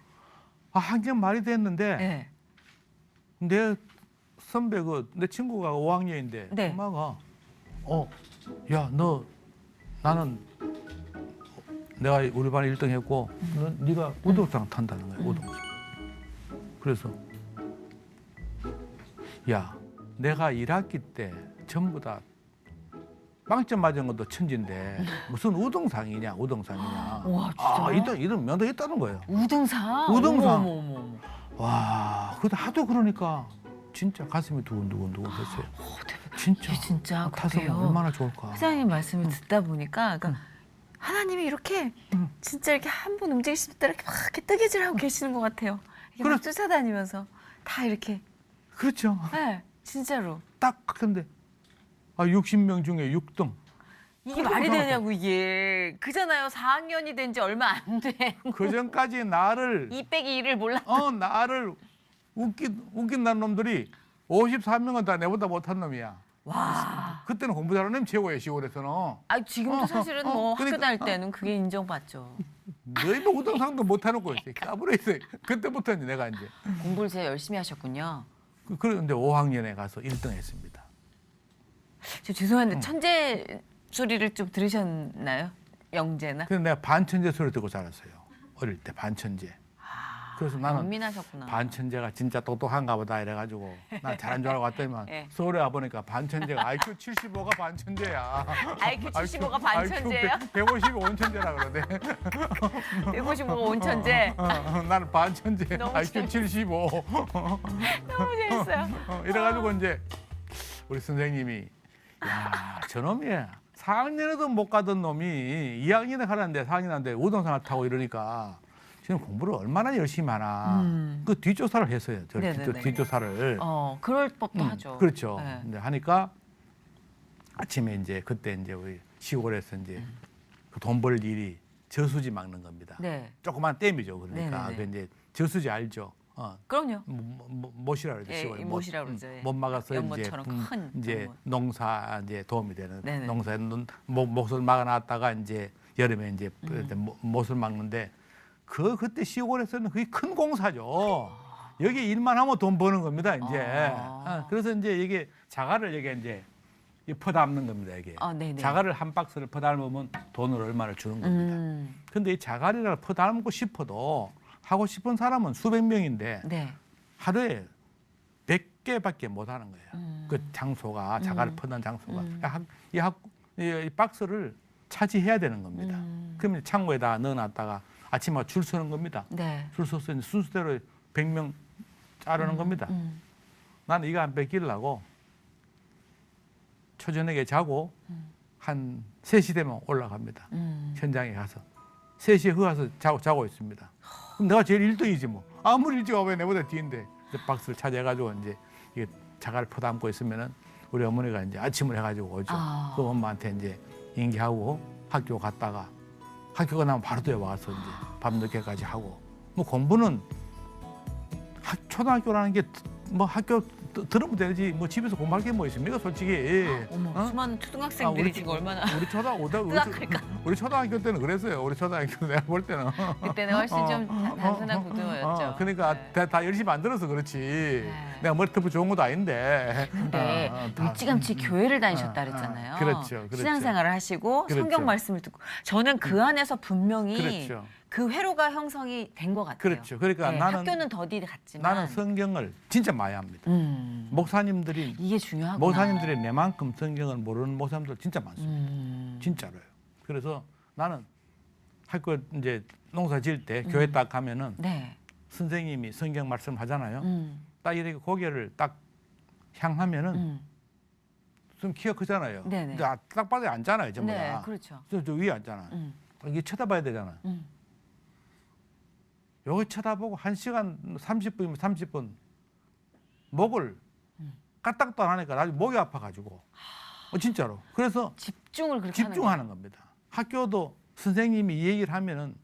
학년 말이 됐는데 네. 내 선배 내 친구가 5학년인데 네. 엄마가 야 너 나는 내가 우리 반에 1등 했고 네가 우등상 탄다는 거야. 우등상. 그래서 야 내가 1학기 때 전부 다 빵점 맞은 것도 천진데 무슨 우등상이냐. 와, 진짜요? 이런 면도 있다는 거예요. 우등상? 우등상. 어머. 와, 그때 하도 그러니까 진짜 가슴이 두근두근 했어요. 진짜. 이게 진짜 타서면 그래요. 얼마나 좋을까. 회장님 말씀을 듣다 보니까 그러니까 하나님이 이렇게 진짜 이렇게 한 분 움직이실 때 이렇게 막 이렇게 뜨개질하고 계시는 것 같아요. 이렇게 막 쫓아다니면서 다 이렇게. 그렇죠. 네, 진짜로. 딱 근데 60명 중에 6등. 이게 말이 되냐고 이게. 그잖아요. 4학년이 된 지 얼마 안 된. 그 전까지 나를 2 빼기 1을 몰라. 나를 웃긴다는 놈들이 54명은 다 내보다 못한 놈이야. 와. 그때는 공부 잘하는 놈 최고예요, 시골에서는. 지금도 사실은 뭐 그러니까, 학교 다닐 때는 그게 인정받죠. 너희도 우등상도 못해놓고 있어. 까불어 있어. 그때부터 이제 내가 이제. 공부를 제일 열심히 하셨군요. 그런데 5학년에 가서 1등 했습니다. 저 죄송한데 천재 소리를 좀 들으셨나요? 영재나? 그래서 내가 반천재 소리 듣고 자랐어요. 어릴 때 반천재. 그래서 나는 연민하셨구나. 반천재가 진짜 똑똑한가 보다 이래가지고 난 잘한 줄 알고 왔더니만 네. 서울에 와보니까 반천재가 IQ 75가 반천재야. IQ 75가 반천재예요? 150이 온천재라 그러대. 155가 온천재. 나는 반천재. 너무 IQ 75. 너무 재밌어요. 이래가지고 이제 우리 선생님이 야 저놈이 4학년에도 못 가던 놈이 2학년에 가라는데 4학년인데 우등상을 타고 이러니까 지금 공부를 얼마나 열심히 하나. 그 뒷조사를 했어요. 저 네네네. 뒷조사를. 그럴 법도 하죠. 그렇죠. 네. 근데 하니까 아침에 이제 그때 이제 우리 시골에서 이제 그 돈 벌 일이 저수지 막는 겁니다. 네. 조그만 댐이죠. 그러니까 네네네. 그 이제 저수지 알죠. 그럼요. 못이라 그러죠. 예, 시골에 못이라고 그러죠. 예. 못 막아서 연못처럼 큰 이제 연못. 농사 이제 도움이 되는 네네. 농사에 못을 막아놨다가 이제 여름에 이제 못을 막는데 그때 시골에서는 그게 큰 공사죠. 여기 일만 하면 돈 버는 겁니다. 이제 그래서 이제 이게 자갈을 여기 이제 퍼담는 겁니다. 이게 네네. 자갈을 한 박스를 퍼담으면 돈을 얼마를 주는 겁니다. 근데 이 자갈이라 퍼담고 싶어도 하고 싶은 사람은 수백 명인데 네. 하루에 100개밖에 못 하는 거예요. 그 장소가 자갈을 퍼는 장소가 이 박스를 차지해야 되는 겁니다. 그러면 창고에다 넣어놨다가 아침에 줄 서는 겁니다. 네. 줄 서서 이제 순서대로 100명 자르는 겁니다. 나는 이거 안 뺏기려고 초저녁에 자고 한 3시 되면 올라갑니다. 현장에 가서 3시에 가서 자고 있습니다. 그럼 내가 제일 1등이지 뭐. 아무리 일찍 와봐야 내보다 뒤인데 박스를 차지해가지고 이제 이게 자갈 퍼담고 있으면은 우리 어머니가 이제 아침을 해가지고 오죠. 그 엄마한테 이제 인계하고 학교 갔다가 학교 끝나면 바로 또 와서 이제 밤늦게까지 하고 뭐 공부는 초등학교라는 게 뭐 학교 들으면 되지 뭐 집에서 공부할 게 뭐 있습니까 솔직히. 어머, 어? 수많은 초등학생들이 지금 얼마나 우리 초등학교 때는 그랬어요. 우리 초등학교 내가 볼 때는 그때는 훨씬 좀 단순한 구조였죠. 그러니까 네. 다 열심히 안 들어서 그렇지. 네. 내가 머리터프 좋은 것도 아닌데. 근데 다. 일찌감치 교회를 다니셨다 그랬잖아요. 그렇죠. 신앙생활을 하시고 그렇죠. 성경 말씀을 듣고 저는 그 안에서 분명히 그렇죠. 그 회로가 형성이 된 것 같아요. 그렇죠. 그러니까 네, 나는 학교는 더디 갔지만 나는 성경을 진짜 많이 합니다. 목사님들이 이게 중요하구나. 목사님들이 내만큼 성경을 모르는 목사님들 진짜 많습니다. 진짜로요. 그래서 나는 학교 이제 농사 지을 때 교회 딱 가면은 네. 선생님이 성경 말씀 하잖아요. 딱 이렇게 고개를 딱 향하면은 좀 키가 크잖아요. 네네. 근데 딱 봐도 앉잖아요, 전부 네, 다. 그렇죠. 저 위에 앉잖아. 이게 쳐다봐야 되잖아. 여기 쳐다보고 1시간 30분이면 30분 목을 까딱도 안 하니까 나중에 목이 아파가지고 진짜로. 그래서 집중을 그렇게 집중하는 겁니다. 학교도 선생님이 이 얘기를 하면은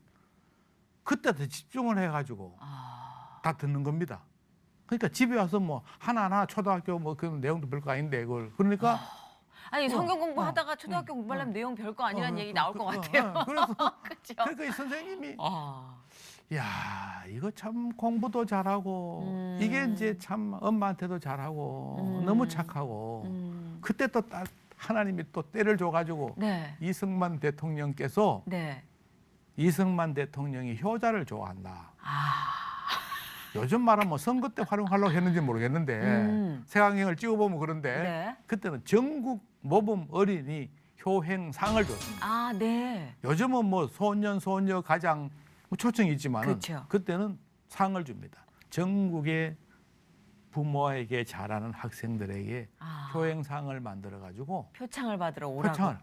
그때 더 집중을 해가지고 다 듣는 겁니다. 그러니까 집에 와서 뭐 하나하나 초등학교 뭐 그런 내용도 별거 아닌데 그걸 그러니까 아니 성경 공부하다가 초등학교 공부하려면 내용 별거 아니라는 얘기 나올 것 같아요. 그래서 그렇죠. 그러니까 이 선생님이 야 이거 참 공부도 잘하고 이게 이제 참 엄마한테도 잘하고 너무 착하고 그때 또 딱 하나님이 또 때를 줘가지고 네. 이승만 대통령께서 네. 이승만 대통령이 효자를 좋아한다. 요즘 말하면 뭐 선거 때 활용하려고 했는지 모르겠는데 색안경을 찍어보면 그런데 네. 그때는 전국 모범 어린이 효행상을 줬습니다. 아, 네. 요즘은 뭐 소년 소녀 가장 뭐 초청이 있지만 그렇죠. 그때는 상을 줍니다. 전국의 부모에게 잘하는 학생들에게 효행상을 만들어 가지고 표창을 받으러 오라고. 표창을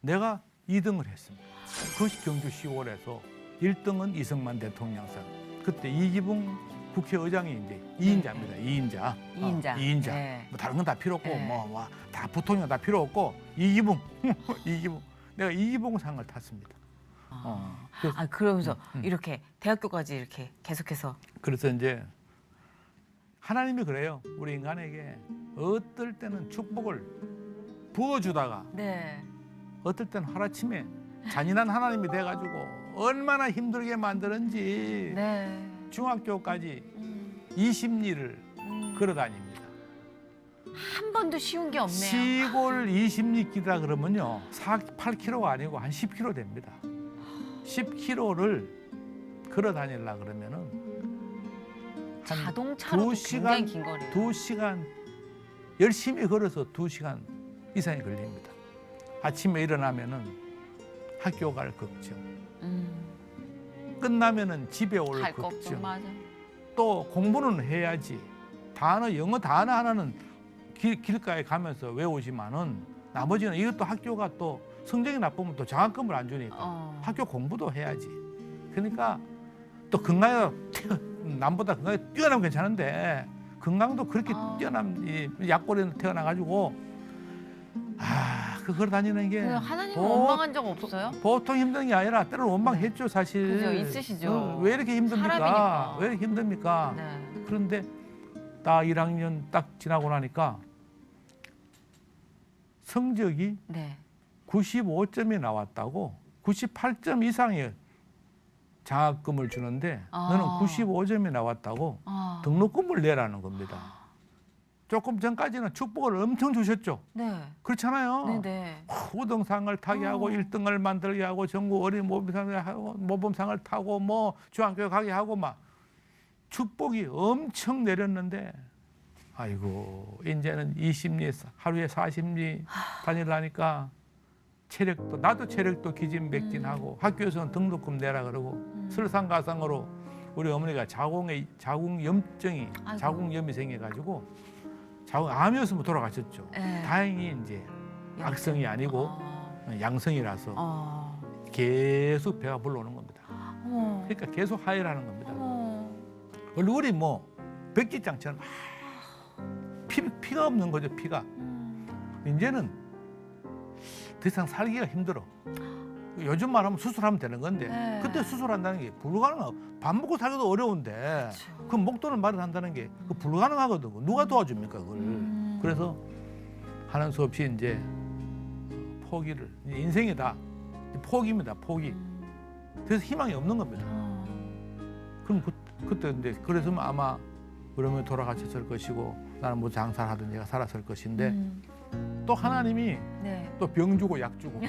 내가 2등을 했습니다. 그것이 경주 시골에서 1등은 이승만 대통령상. 그때 이기붕 국회의장이 이제 2인자입니다. 2인자. 2인자. 2인자. 네. 뭐 다른 건 다 필요 없고 네. 뭐 다 부통령 다 필요 없고 이기붕. 이기붕. 내가 이기붕상을 탔습니다. 그러면서 이렇게 대학교까지 이렇게 계속해서. 그래서 이제 하나님이 그래요. 우리 인간에게 어떨 때는 축복을 부어주다가 네. 어떨 때는 하루아침에 잔인한 하나님이 돼가지고 얼마나 힘들게 만드는지 네. 중학교까지 20리를 걸어다닙니다. 한 번도 쉬운 게 없네요. 시골 20리 길이라 그러면요 8km가 아니고 한 10km 됩니다. 10km를 걸어다니려고 그러면은 자동차로 굉장히 긴 거리예요. 2시간 열심히 걸어서 2시간 이상이 걸립니다. 아침에 일어나면은 학교 갈 걱정, 끝나면은 집에 올 갈 걱정, 걱정 맞아. 또 공부는 해야지. 영어 단어 하나는 길가에 가면서 외우지만은 나머지는 이것도 학교가 또 성적이 나쁘면 또 장학금을 안 주니까 학교 공부도 해야지. 그러니까 또 건강에 남보다 건강에 뛰어나면 괜찮은데 건강도 그렇게 뛰어난 약골에 태어나가지고 그걸 다니는 게 하나님은 원망한 적 없어요? 보통 힘든 게 아니라 때로는 원망했죠 사실. 그죠, 있으시죠. 왜 이렇게 힘듭니까? 사람이니까. 왜 이렇게 힘듭니까? 네. 그런데 딱 1학년 딱 지나고 나니까 성적이 네. 95점이 나왔다고 98점 이상의 장학금을 주는데 너는 95점이 나왔다고 등록금을 내라는 겁니다. 조금 전까지는 축복을 엄청 주셨죠. 네. 그렇잖아요. 네네. 우등상을 타게 하고 1등을 만들게 하고 전국 어린 모범상을 하고 모범상을 타고 뭐 중학교 가게 하고 막 축복이 엄청 내렸는데 아이고 이제는 20리 하루에 40리 다니려니까 체력도 나도 체력도 기진맥진하고 학교에서는 등록금 내라 그러고 설상가상으로 우리 어머니가 자궁염증이 아이고. 자궁염이 생겨가지고 암이었으면 돌아가셨죠. 네. 다행히 이제 악성이 아니고 양성이라서 계속 배가 불러오는 겁니다. 그러니까 계속 하혈 하는 겁니다. 얼굴이 뭐 백지장처럼 피가 없는 거죠, 피가. 이제는 더 이상 살기가 힘들어. 요즘 말하면 수술하면 되는 건데 네. 그때 수술한다는 게 불가능하고 밥 먹고 살기도 어려운데 그 목돈을 마련한다는 게 그 불가능하거든. 누가 도와줍니까 그걸. 그래서 하는 수 없이 이제 포기를 인생이다. 포기입니다. 포기. 그래서 희망이 없는 겁니다. 그럼 그때 이제 그래서 아마 그러면 돌아가셨을 것이고 나는 뭐 장사를 하든 내가 살았을 것인데 또 하나님이 네. 또 병 주고 약 주고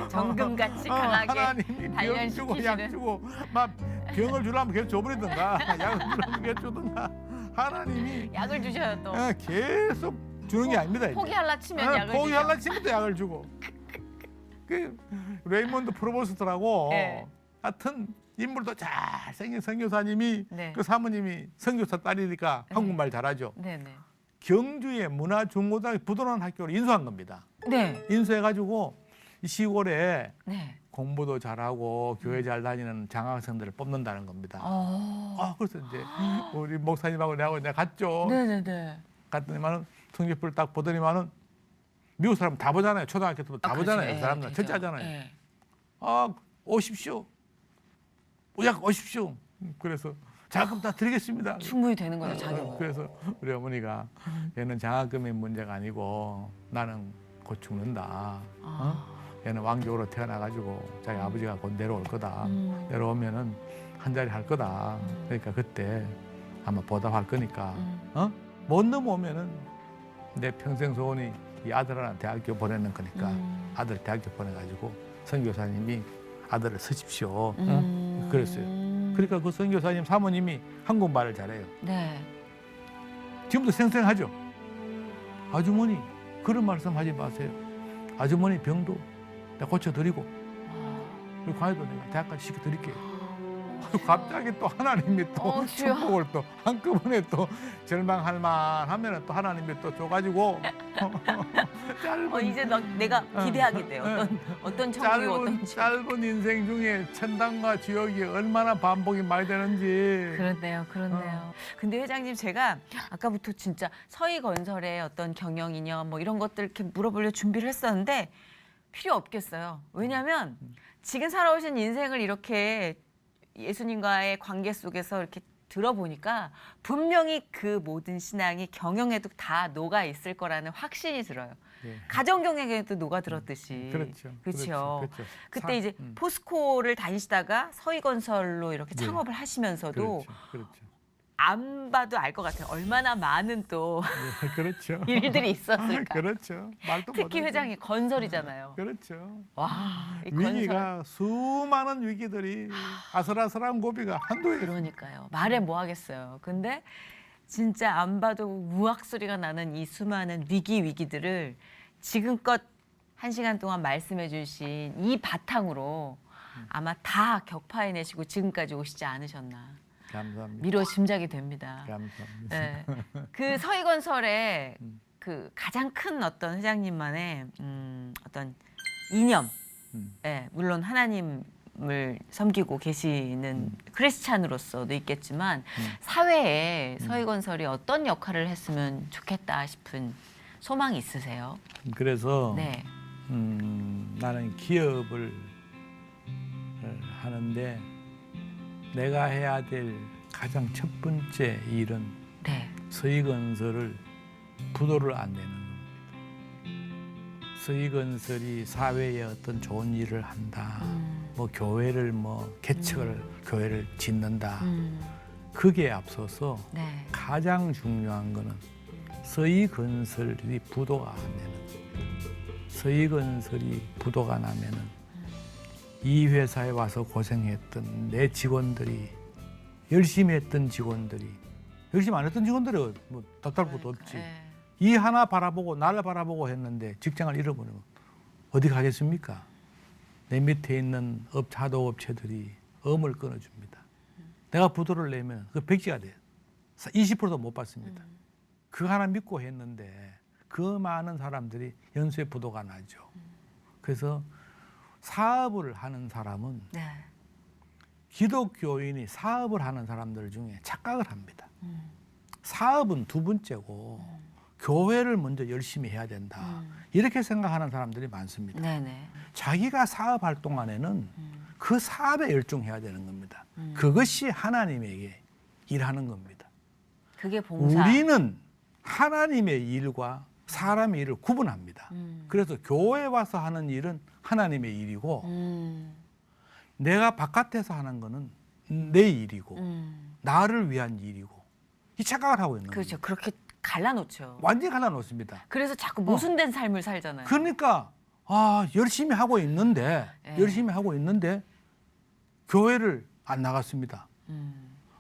정금같이 강하게 하나님이 병 주고 약 단련시키시는. 주고 막 병을 주려면 계속 줘버리든가 약을 주려면 계속 주든가 하나님이 약을 주셔요 또. 계속 주는 게 아닙니다. 이제. 포기할라 치면 약을 주셔. 포기하려 치면 또 약을 주고 그 레이몬드 프로보스트라고 네. 하여튼 인물도 잘생긴 선교사님이 네. 그 사모님이 선교사 딸이니까 네. 한국말 잘하죠. 네네. 경주의 문화중고등학교 부도난 학교를 인수한 겁니다. 네. 인수해가지고 이 시골에 네. 공부도 잘하고 교회 잘 다니는 장학생들을 뽑는다는 겁니다. 그래서 이제 우리 목사님하고 내가 갔죠. 네네네. 갔더니만은 성적표를 딱 보더니만은 미국 사람 다 보잖아요. 초등학교 때도 다 보잖아요. 그렇죠. 그 사람들 예, 철저하잖아요. 예. 오십시오. 약 오십시오. 그래서 자금 다 드리겠습니다. 충분히 되는 거죠 자기. 그래서 우리 어머니가 얘는 장학금의 문제가 아니고 나는 곧 죽는다. 얘는 왕족으로 태어나가지고 자기 아버지가 곧 내려올 거다. 내려오면은 한 자리 할 거다. 그러니까 그때 아마 보답할 거니까 못 넘어오면은 내 평생 소원이 이 아들 하나 대학교 보내는 거니까 아들 대학교 보내가지고 선교사님이 아들을 쓰십시오. 그랬어요. 그러니까 그 선교사님 사모님이 한국말을 잘해요. 네. 지금도 생생하죠. 아주머니 그런 말씀하지 마세요. 아주머니 병도 내가 고쳐드리고 그리고 과외도 내가 대학까지 시켜드릴게요. 갑자기 또 하나님이 또 주여. 축복을 또 한꺼번에 또 절망할 만하면 또 하나님이 또 줘가지고 짧은 이제 내가 기대하게 돼요. 어떤 천국이 어떤지. 짧은 인생 중에 천당과 지옥이 얼마나 반복이 많이 되는지. 그렇네요, 그렇네요. 근데 회장님 제가 아까부터 진짜 서희건설의 어떤 경영이냐 뭐 이런 것들 이렇게 물어보려 준비를 했었는데 필요 없겠어요. 왜냐하면 지금 살아오신 인생을 이렇게 예수님과의 관계 속에서 이렇게 들어보니까 분명히 그 모든 신앙이 경영에도 다 녹아 있을 거라는 확신이 들어요. 예. 가정 경영에도 녹아 들었듯이. 그렇죠. 그렇죠. 그렇죠. 그때 이제 포스코를 다니시다가 서희건설로 이렇게 네. 창업을 하시면서도 그렇죠. 안 봐도 알 것 같아요. 얼마나 많은 또 네, 그렇죠. 일들이 있었을까. 그렇죠. 말도 특히 못하죠. 회장이 건설이잖아요. 그렇죠. 와, 이 건설. 위기가 수많은 위기들이 아슬아슬한 고비가 한도에 그러니까요. 말해 뭐 하겠어요. 근데 진짜 안 봐도 우악 소리가 나는 이 수많은 위기들을 지금껏 1시간 동안 말씀해 주신 이 바탕으로 아마 다 격파해내시고 지금까지 오시지 않으셨나. 감사합니다. 미뤄 짐작이 됩니다. 감사합니다. 네. 그 서희건설의 그 가장 큰 어떤 회장님만의 어떤 이념, 네, 물론 하나님을 섬기고 계시는 크리스찬으로서도 있겠지만 사회에 서희건설이 어떤 역할을 했으면 좋겠다 싶은 소망이 있으세요? 그래서 네. 나는 기업을 하는데 내가 해야 될 가장 첫 번째 일은 네. 서희건설을 부도를 안 내는 겁니다. 서희건설이 사회에 어떤 좋은 일을 한다. 뭐 교회를 개척을 교회를 짓는다. 그게 앞서서 네. 가장 중요한 거는 서희건설이 부도가 안 되는 겁니다. 서희건설이 부도가 나면은 이 회사에 와서 고생했던 내 직원들이 열심히 했던 직원들이 열심히 안 했던 직원들은 뭐 답답할 것도 없지. 네. 이 하나 바라보고 나를 바라보고 했는데 직장을 잃어버리면 어디 가겠습니까? 내 밑에 있는 하도업체들이 엄을 끊어줍니다. 내가 부도를 내면 그 백지가 돼요. 20%도 못 받습니다. 그 하나 믿고 했는데 그 많은 사람들이 연수에 부도가 나죠. 그래서 사업을 하는 사람은 네. 기독교인이 사업을 하는 사람들 중에 착각을 합니다. 사업은 두 번째고 교회를 먼저 열심히 해야 된다. 이렇게 생각하는 사람들이 많습니다. 네네. 자기가 사업할 동안에는 그 사업에 열중해야 되는 겁니다. 그것이 하나님에게 일하는 겁니다. 그게 봉사. 우리는 하나님의 일과 사람의 일을 구분합니다. 그래서 교회에 와서 하는 일은 하나님의 일이고 내가 바깥에서 하는 거는 내 일이고 나를 위한 일이고 이 착각을 하고 있는 그렇죠. 거예요. 그렇게 갈라놓죠. 완전히 갈라놓습니다. 그래서 자꾸 모순된 삶을 살잖아요. 그러니까 열심히 하고 있는데 예. 열심히 하고 있는데 교회를 안 나갔습니다.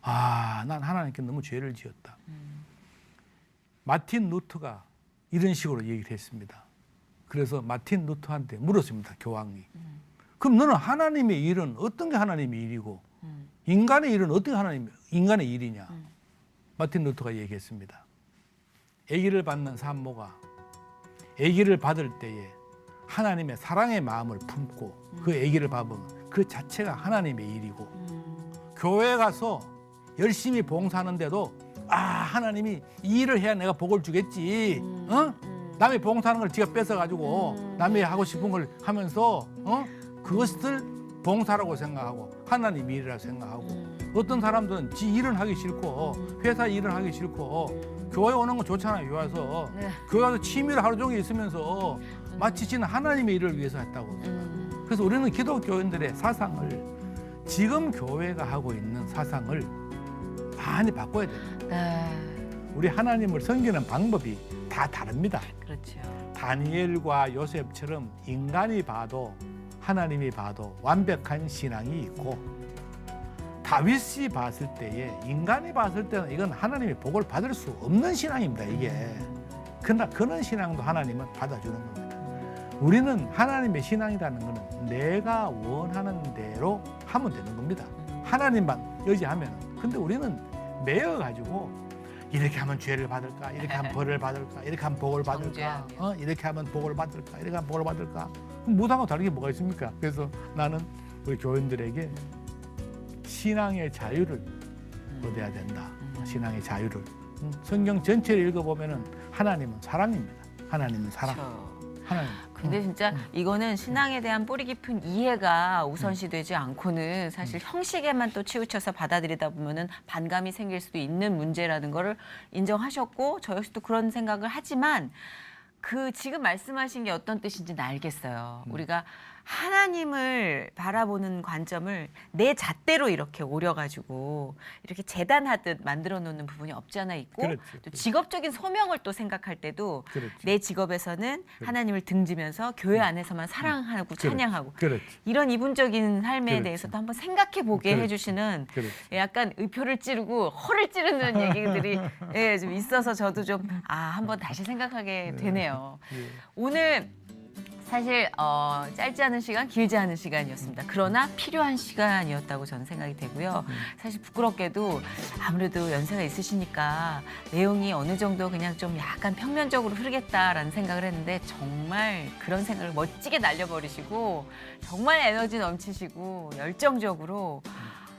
난 하나님께 너무 죄를 지었다. 마틴 루터가 이런 식으로 얘기를 했습니다. 그래서 마틴 루터한테 물었습니다. 교황이. 그럼 너는 하나님의 일은 어떤 게 하나님의 일이고 인간의 일은 어떤 게 인간의 일이냐. 마틴 루터가 얘기했습니다. 아기를 받는 산모가 아기를 받을 때에 하나님의 사랑의 마음을 품고 그 아기를 받으면 그 자체가 하나님의 일이고 교회에 가서 열심히 봉사하는데도 하나님이 이 일을 해야 내가 복을 주겠지. 남이 봉사하는 걸 지가 뺏어가지고 남이 하고 싶은 걸 하면서 그것을 봉사라고 생각하고 하나님 일이라고 생각하고 어떤 사람들은 지 일은 하기 싫고 회사 일은 하기 싫고 교회 오는 건 좋잖아요. 교회 와서 네. 교회 와서 취미를 하루 종일 있으면서 마치 지는 하나님의 일을 위해서 했다고. 그래서 우리는 기독교인들의 사상을 지금 교회가 하고 있는 사상을 많이 바꿔야 됩니다. 네. 우리 하나님을 섬기는 방법이 다 다릅니다. 그렇죠. 다니엘과 요셉처럼 인간이 봐도 하나님이 봐도 완벽한 신앙이 있고 다윗이 봤을 때에 인간이 봤을 때는 이건 하나님의 복을 받을 수 없는 신앙입니다. 이게. 그러나 그런 신앙도 하나님은 받아주는 겁니다. 우리는 하나님의 신앙이라는 것은 내가 원하는 대로 하면 되는 겁니다. 하나님만 의지하면. 근데 우리는 매여가지고 이렇게 하면 죄를 받을까? 이렇게 하면 벌을 받을까? 이렇게 하면 복을 받을까? 이렇게 하면 복을 받을까? 이렇게 하면 복을 받을까? 무당하고 다른 게 뭐가 있습니까? 그래서 나는 우리 교인들에게 신앙의 자유를 얻어야 된다. 신앙의 자유를. 성경 전체를 읽어보면은 하나님은 사랑입니다. 하나님은 사랑. 그렇죠. 하나님. 근데 진짜 이거는 신앙에 대한 뿌리 깊은 이해가 우선시되지 않고는 사실 형식에만 또 치우쳐서 받아들이다 보면은 반감이 생길 수도 있는 문제라는 거를 인정하셨고 저 역시도 그런 생각을 하지만 그 지금 말씀하신 게 어떤 뜻인지는 알겠어요. 우리가 하나님을 바라보는 관점을 내 잣대로 이렇게 오려가지고 이렇게 재단하듯 만들어 놓는 부분이 없지 않아 있고 그렇죠. 또 직업적인 소명을 또 생각할 때도 그렇죠. 내 직업에서는 하나님을 등지면서 교회 안에서만 사랑하고 찬양하고 그렇죠. 이런 이분적인 삶에 그렇죠. 대해서도 한번 생각해 보게 그렇죠. 해주시는 그렇죠. 약간 의표를 찌르고 허를 찌르는 얘기들이 예, 좀 있어서 저도 좀 한번 다시 생각하게 되네요. 예. 오늘 사실 짧지 않은 시간, 길지 않은 시간이었습니다. 그러나 필요한 시간이었다고 저는 생각이 되고요. 사실 부끄럽게도 아무래도 연세가 있으시니까 내용이 어느 정도 그냥 좀 약간 평면적으로 흐르겠다라는 생각을 했는데 정말 그런 생각을 멋지게 날려버리시고 정말 에너지 넘치시고 열정적으로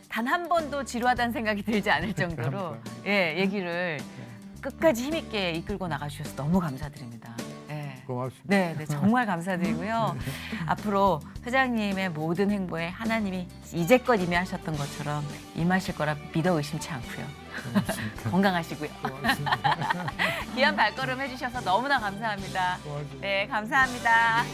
단 한 번도 지루하다는 생각이 들지 않을 정도로 얘기를 끝까지 힘있게 이끌고 나가주셔서 너무 감사드립니다. 고맙습니다. 네, 정말 감사드리고요. 앞으로 회장님의 모든 행보에 하나님이 이제껏 임하셨던 것처럼 임하실 거라 믿어 의심치 않고요. 건강하시고요. 고맙습니다. 귀한 발걸음 해주셔서 너무나 감사합니다. 고맙습니다. 네, 감사합니다.